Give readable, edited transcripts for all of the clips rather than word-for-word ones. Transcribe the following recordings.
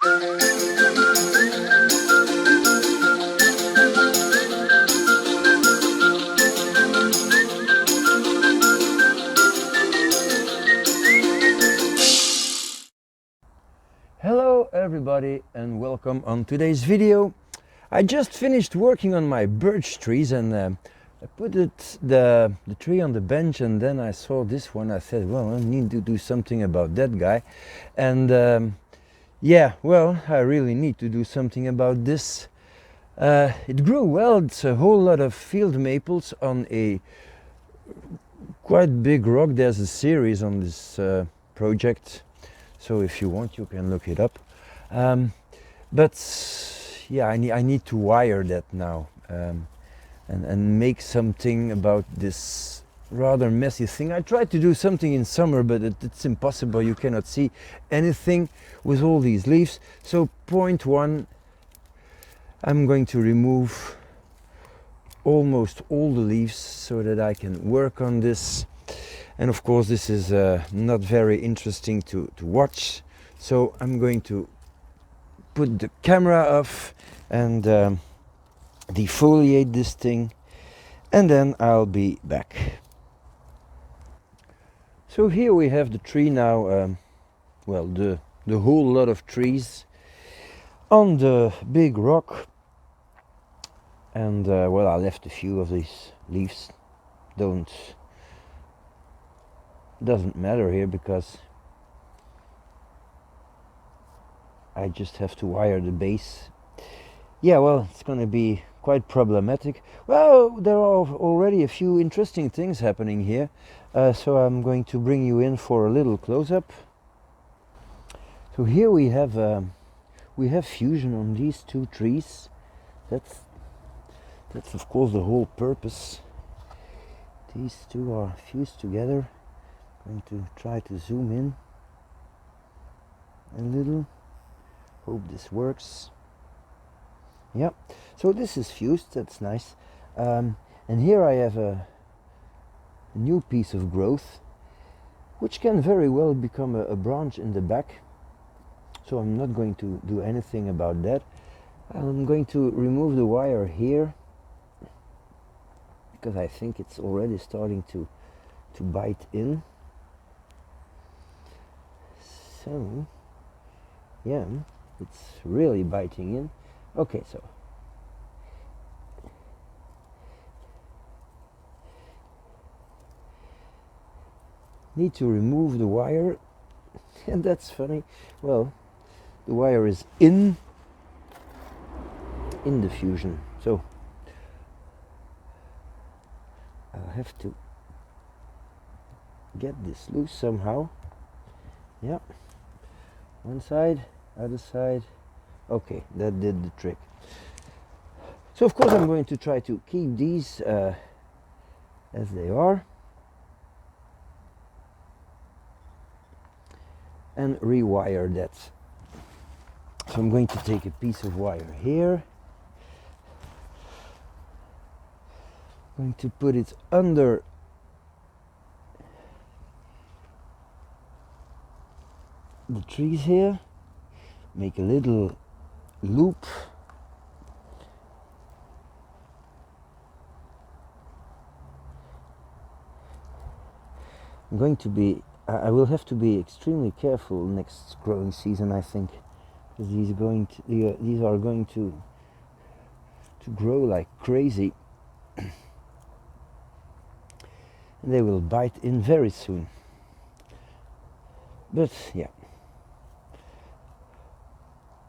Hello everybody and welcome on today's video. I just finished working on my birch trees and I put the tree on the bench, and then I saw this one. I said, well, I need to do something about that guy. And yeah, well, I really need to do something about this. It grew well. It's a whole lot of field maples on a quite big rock. There's a series on this project. So if you want, you can look it up. But yeah, I need to wire that now and make something about this rather messy thing. I tried to do something in summer, but it's impossible. You cannot see anything with all these leaves. So point one, I'm going to remove almost all the leaves so that I can work on this. And of course this is not very interesting to watch, so I'm going to put the camera off and defoliate this thing, and then I'll be back. So here we have the tree now, well, the whole lot of trees on the big rock, and well, I left a few of these leaves. Doesn't matter here because I just have to wire the base. Yeah, well, it's going to be quite problematic. Well, there are already a few interesting things happening here, so I'm going to bring you in for a little close-up. So here we have fusion on these two trees. That's of course the whole purpose. These two are fused together. Going to try to zoom in a little. Hope this works. Yep. So this is fused. That's nice. And here I have a new piece of growth, which can very well become a branch in the back. So I'm not going to do anything about that. I'm going to remove the wire here because I think it's already starting to bite in. So, yeah, it's really biting in. Okay, so need to remove the wire, and that's funny. Well, the wire is in the fusion, so I'll have to get this loose somehow. Yeah. One side, other side. Okay, that did the trick. So of course I'm going to try to keep these as they are and rewire that. So I'm going to take a piece of wire here. I'm going to put it under the trees here, make a little loop, I will have to be extremely careful next growing season, I think, because these are going to grow like crazy and they will bite in very soon. But yeah.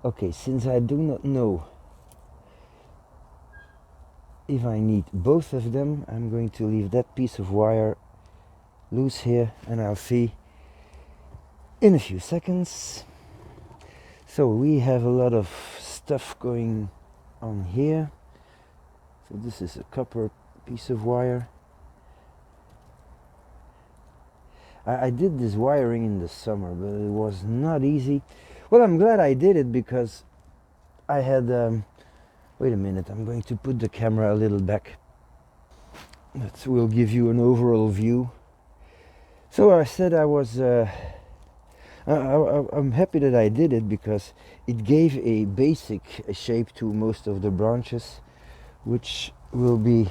Okay, since I do not know if I need both of them, I'm going to leave that piece of wire loose here, and I'll see in a few seconds. So we have a lot of stuff going on here. So this is a copper piece of wire. I did this wiring in the summer, but it was not easy. Well, I'm glad I did it because I had, wait a minute, I'm going to put the camera a little back. That will give you an overall view. So I said I I'm happy that I did it because it gave a basic shape to most of the branches, which will be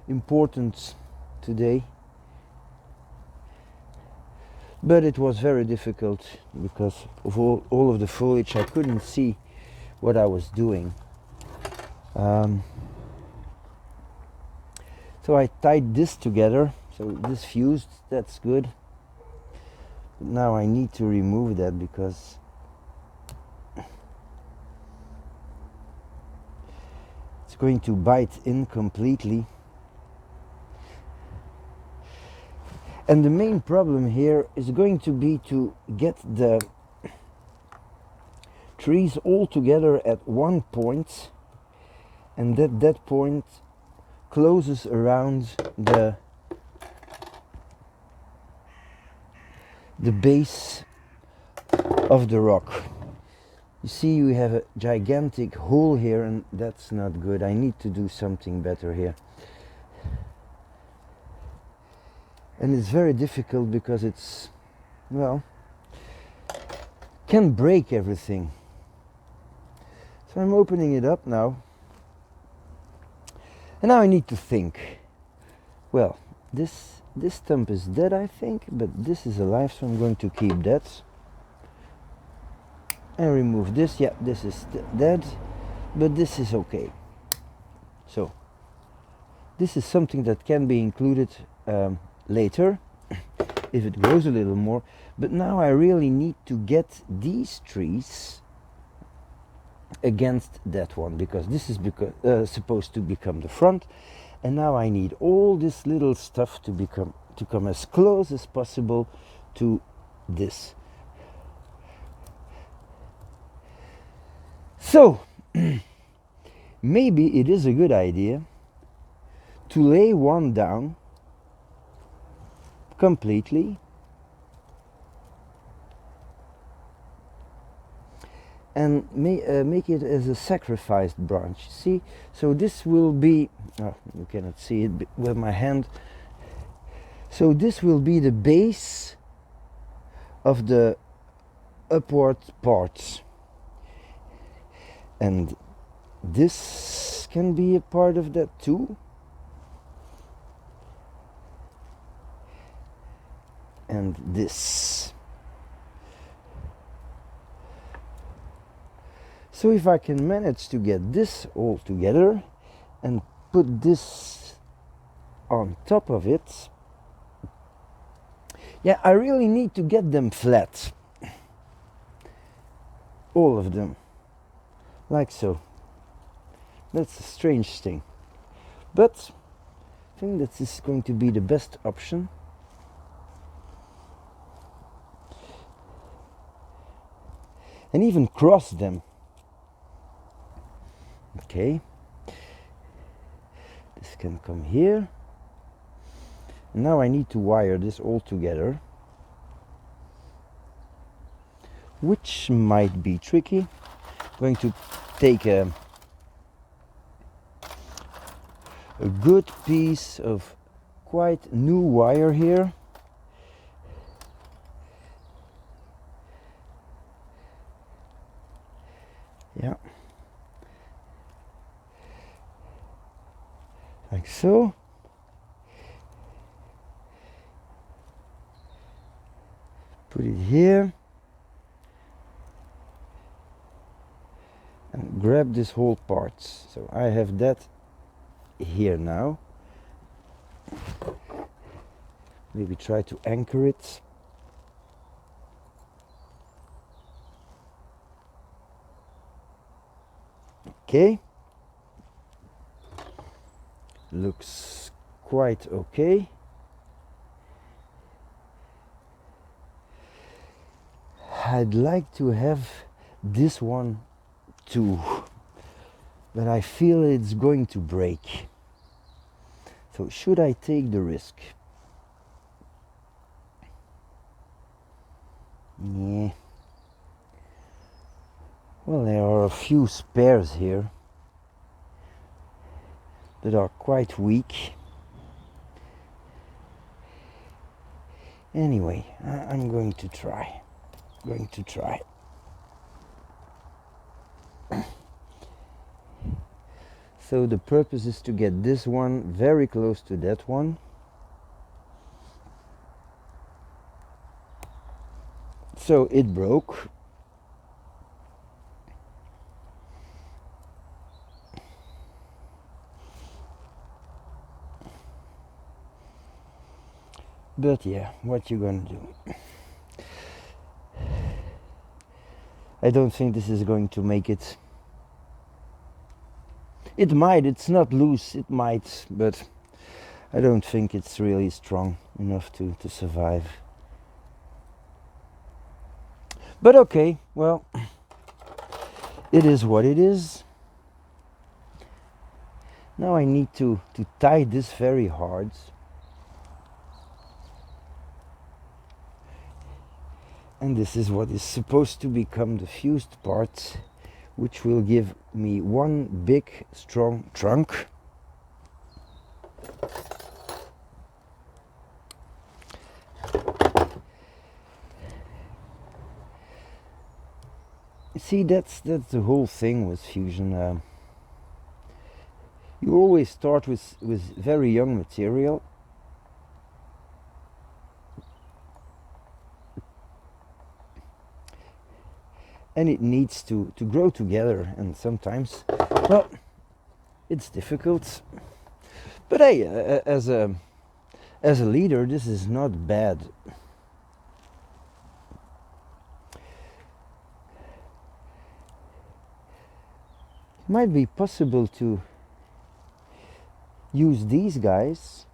important today. But it was very difficult because of all of the foliage. I couldn't see what I was doing. So I tied this together, so this fused, that's good. But now I need to remove that because it's going to bite in completely. And the main problem here is going to be to get the trees all together at one point, and that point closes around the base of the rock. You see, we have a gigantic hole here, and that's not good. I need to do something better here. And it's very difficult because it's, well, can break everything. So I'm opening it up now. And now I need to think. Well, this stump is dead, I think, but this is alive, so I'm going to keep that. And remove this. Yeah, this is dead, but this is okay. So this is something that can be included later if it grows a little more. But now I really need to get these trees against that one, because this is supposed to become the front, and now I need all this little stuff to come as close as possible to this. So maybe it is a good idea to lay one down completely and make it as a sacrificed branch. See, so this will be, oh, you cannot see it with my hand, so this will be the base of the upward parts, and this can be a part of that too, and this. So if I can manage to get this all together and put this on top of it, yeah, I really need to get them flat, all of them, like so. That's a strange thing, but I think that this is going to be the best option. And even cross them. Okay, this can come here. Now I need to wire this all together, which might be tricky. I'm going to take a good piece of quite new wire here. Yeah, like so. Put it here and grab this whole part. So I have that here now. Maybe try to anchor it. Okay, looks quite okay. I'd like to have this one too, but I feel it's going to break. So should I take the risk? Yeah. Well, there are a few spares here that are quite weak. Anyway, I'm going to try. going to try. So the purpose is to get this one very close to that one. So it broke. But yeah, what you gonna do? I don't think this is going to make it. It might, it's not loose, it might, but I don't think it's really strong enough to survive. But okay, well, it is what it is. Now I need to tie this very hard. And this is what is supposed to become the fused part, which will give me one big strong trunk. See, that's the whole thing with fusion. You always start with very young material. And it needs to grow together, and sometimes, well, it's difficult. But hey, as a leader, this is not bad. It might be possible to use these guys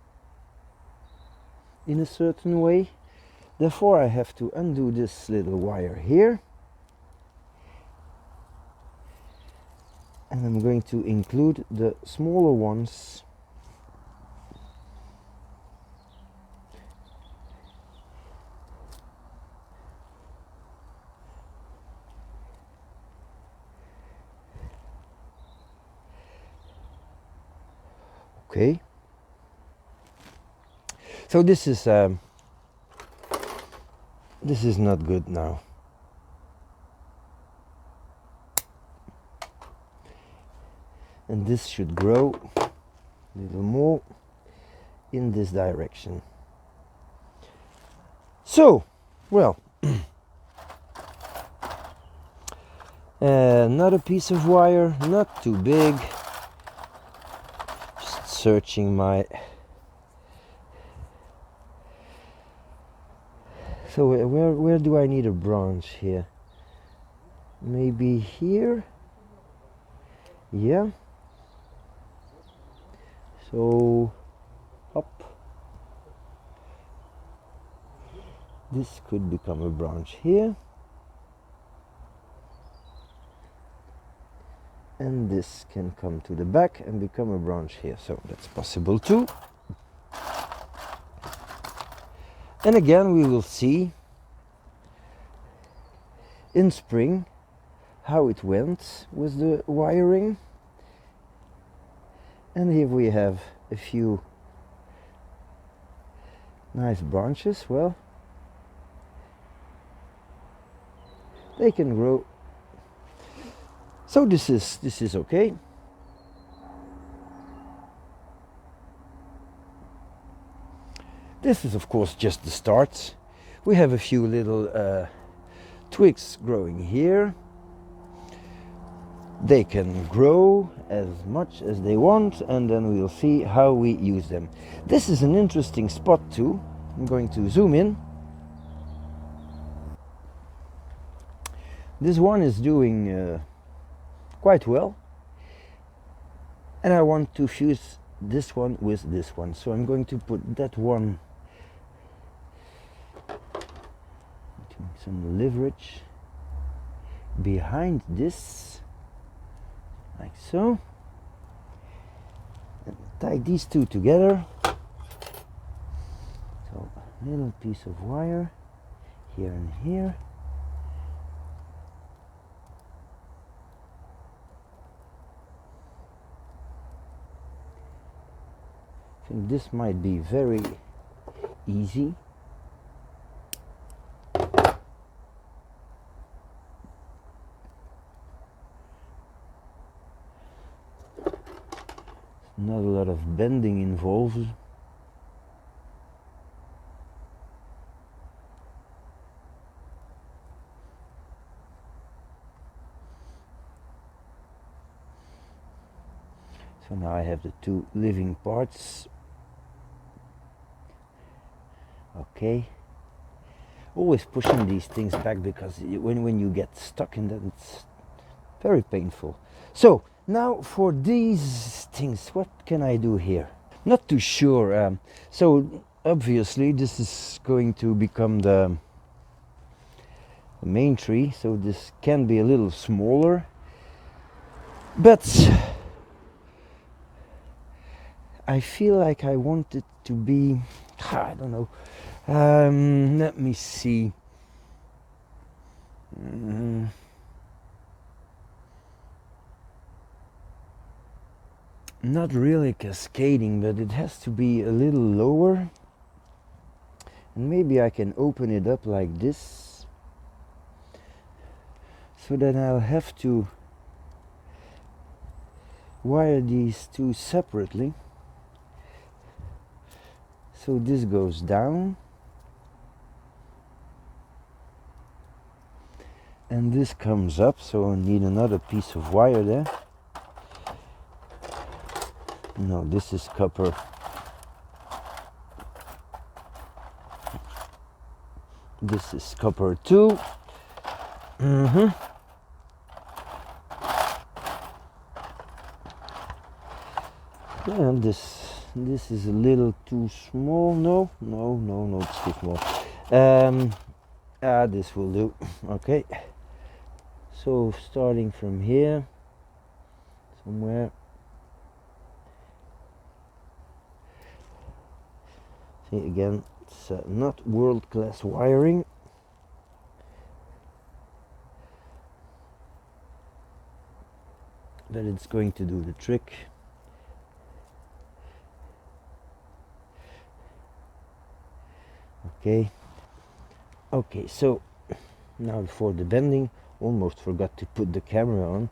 in a certain way. Therefore, I have to undo this little wire here. And I'm going to include the smaller ones okay. So this is not good now. And this should grow a little more in this direction. So, well, another piece of wire, not too big. Just searching my... So where do I need a branch here? Maybe here? Yeah. So, up. This could become a branch here. And this can come to the back and become a branch here. So that's possible too. And again, we will see in spring how it went with the wiring. And here we have a few nice branches. Well, they can grow. So this is okay. This is of course just the start. We have a few little twigs growing here. They can grow as much as they want, and then we'll see how we use them. This is an interesting spot too. I'm going to zoom in. This one is doing quite well, and I want to fuse this one with this one, so I'm going to put that one, some leverage behind this, like so, and tie these two together. So a little piece of wire here and here. I think this might be very easy. not a lot of bending involved. So now I have the two living parts. Okay. Always pushing these things back, because when you get stuck in that, it's very painful. So now for these things, what can I do here? Not too sure. So obviously this is going to become the main tree, so this can be a little smaller, but I feel like I want it to be, I don't know, let me see. Not really cascading, but it has to be a little lower, and maybe I can open it up like this, so that I'll have to wire these two separately. So this goes down, and this comes up, so I need another piece of wire there. No, this is copper. This is copper too. And this is a little too small. No, it's too small. This will do. Okay. So starting from here, somewhere. See, again, it's not world-class wiring. But it's going to do the trick. Okay, so now for the bending, almost forgot to put the camera on.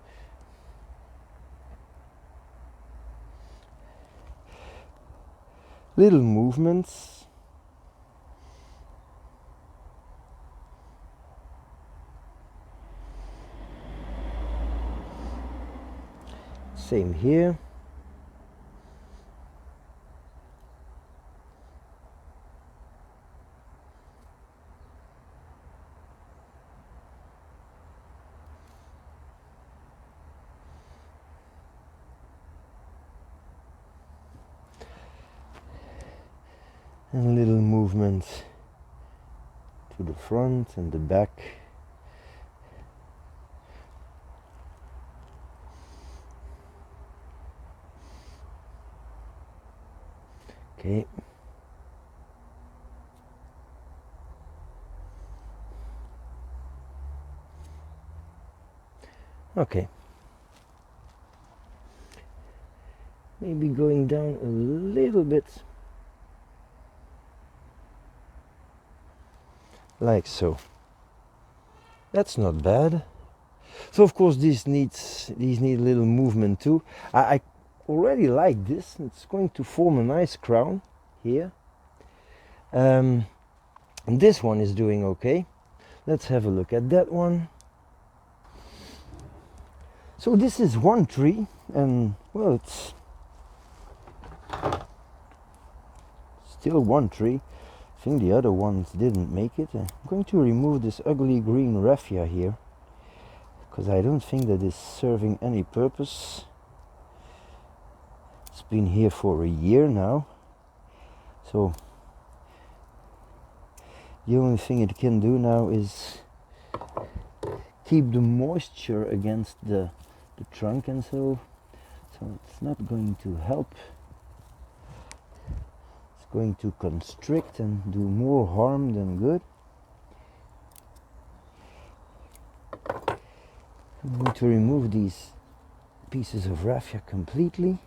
Little movements. Same here. And little movements to the front and the back. Okay. Okay. Maybe going down a little bit. Like so. That's not bad. So of course these need a little movement too. I already like this. It's going to form a nice crown here. And this one is doing okay. Let's have a look at that one. So this is one tree, and well, it's still one tree. I think the other ones didn't make it. I'm going to remove this ugly green raffia here, because I don't think that it's serving any purpose. It's been here for a year now, so the only thing it can do now is keep the moisture against the trunk, and so it's not going to help. Going to constrict and do more harm than good. I'm going to remove these pieces of raffia completely.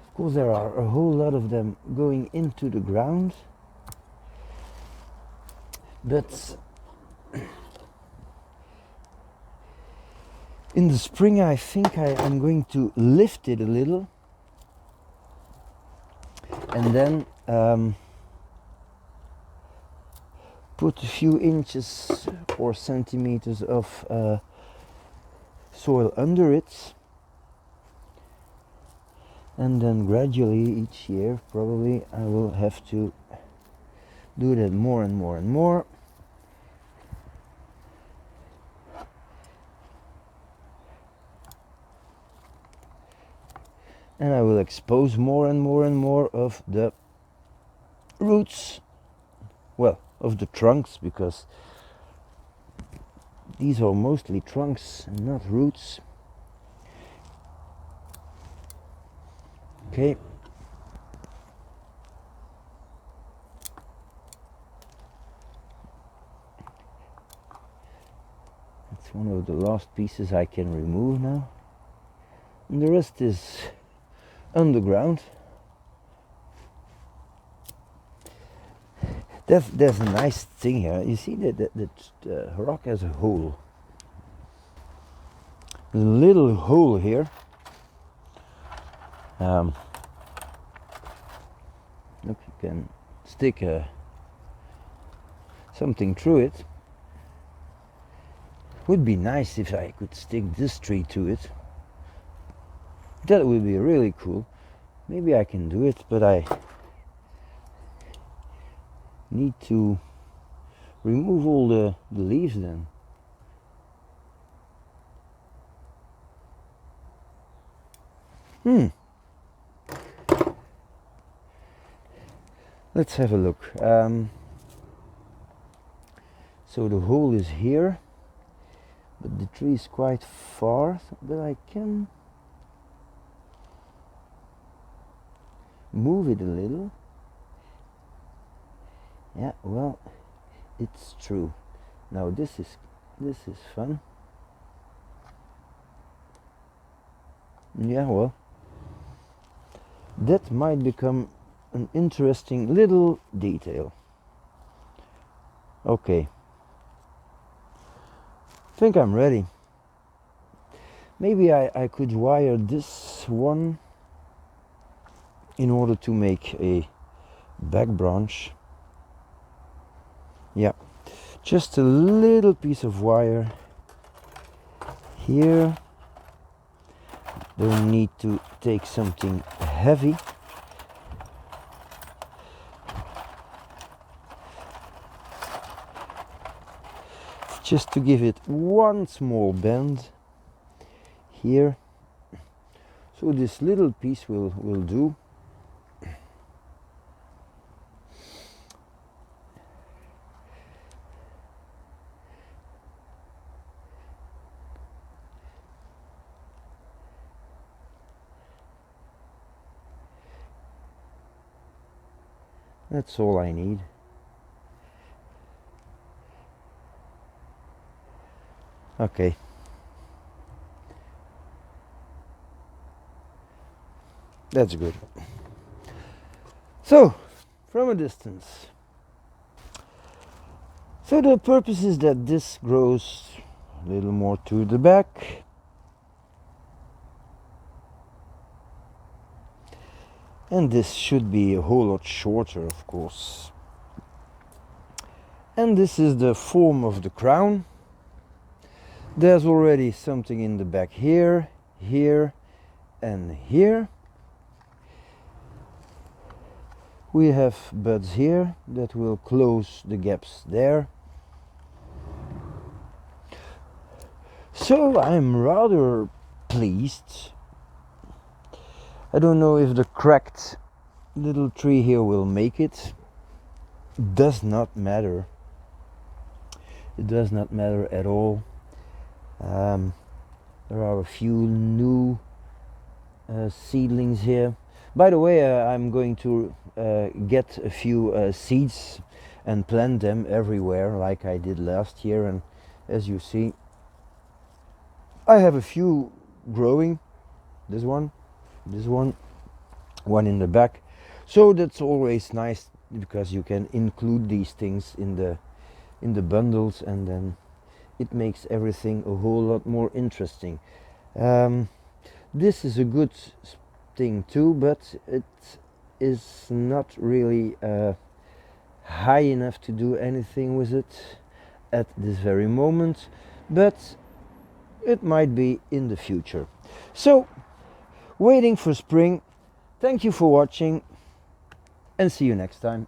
Of course, there are a whole lot of them going into the ground, but in the spring I think I'm going to lift it a little, and then put a few inches or centimeters of soil under it, and then gradually each year probably I will have to do that more and more and more. And I will expose more and more and more of the roots, well, of the trunks, because these are mostly trunks and not roots. Okay. That's one of the last pieces I can remove now. And the rest is underground. There's a nice thing here. You see that the rock has a hole. There's a little hole here. Look, you can stick something through it. Would be nice if I could stick this tree to it. That would be really cool. Maybe I can do it, but I need to remove all the leaves then. Let's have a look. So the hole is here, but the tree is quite far, but I can move it a little. Yeah, well, it's true. Now this is fun. Yeah, well, that might become an interesting little detail. Okay, I think I'm ready. Maybe I could wire this one in order to make a back branch. Yeah, just a little piece of wire here. Don't need to take something heavy. Just to give it one small bend here. So this little piece will do. That's all I need. Okay. That's good. So, from a distance. So the purpose is that this grows a little more to the back. And this should be a whole lot shorter, of course. And this is the form of the crown. There's already something in the back here, here, and here. We have buds here that will close the gaps there. So I'm rather pleased. I don't know if the cracked little tree here will make it. Does not matter. It does not matter at all. There are a few new seedlings here. By the way, I'm going to get a few seeds and plant them everywhere like I did last year, and as you see I have a few growing. This one, one in the back. So that's always nice because you can include these things in the bundles, and then it makes everything a whole lot more interesting. This is a good thing too, but is not really high enough to do anything with it at this very moment, but it might be in the future. So, waiting for spring. Thank you for watching and see you next time.